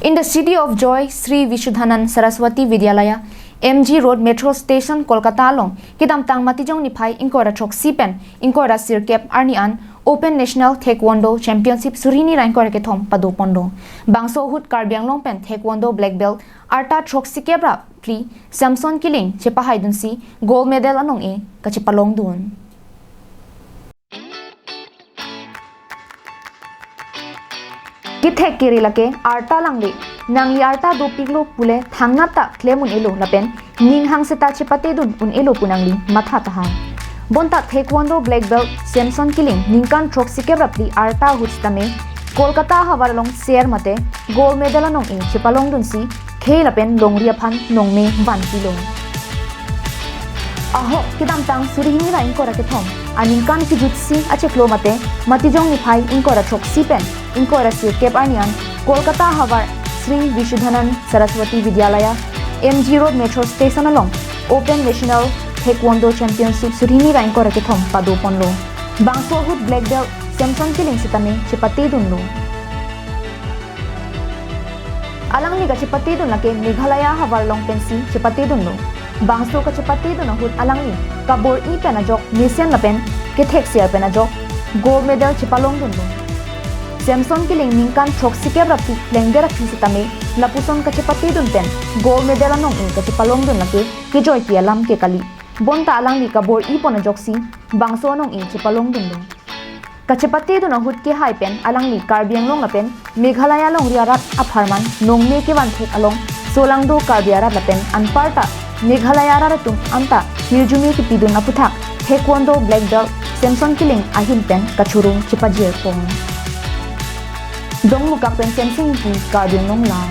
In the city of Joy, Sri Vishuddhanand Saraswati Vidyalaya, MG Road Metro Station, Kolkata long, kidam tang matijong nipai inkora chok sipen, inkora sirkep arnian, Open National Taekwondo Championship Surini Rankor Ketom Padopondo, Bangso Hut Karbiang Longpen Taekwondo Black Belt, Arta Chok Sikebra, Pli, Samson Killing, Chepa Haidunsi, Gold Medal Anong E, Kachipalong Dun. Githek kiri lake arta langli nang yarta do piglo pule thangnata klemun elo lapen ning hangseta chipate dun un elo punangli matha tahan bonta taekwondo black belt Samson Killing ningkan trok sikebratli arta hutstame Kolkata hawarlong share mate gold medal anong e chipalong dun si khel lapen longria phan nongme ban kilo aho kidam tang surini ra inkora ke thom aningkan ki jutsi acheklo mate matijong ni phai inkora chok sipen inkora sirkep anian Kolkata Hawar Sri Vishuddhanand Saraswati Vidyalaya MG Road Metro Station along Open National Taekwondo Championship surini ra inkora ke thom padoponlo bangso hut black belt Samson Killing sitame chipate dunlo alang ni ga chipate dun lake Meghalaya Hawar long pensi chipate dunlo bangso ka chipate dun hut alang ni kabor I penajok mission lapen ke thexia penajok gold medal chipalong dunlo Samson Killing ningkan chok sikebratli lengdera kisitame lapuson ka chipate dun pen gold medal anong e ka chipalong dun lake ke joy ki alam ke kali bonta alang ni kabor I ponajok si bangso anong e chipalong dunlo ka chipate dun hut ke hai pen alang ni Karbiang long lapen Meghalaya long riarat apharman nongme ke wan thek along solangdo Karbiarat lapen anparta Meghalaya ratum anta hiljumi ki pidun aputhak taekwondo black belt Samson Killing ahin pen kachurung chipajir pong dong muka pen sensing ki Karbiang long lang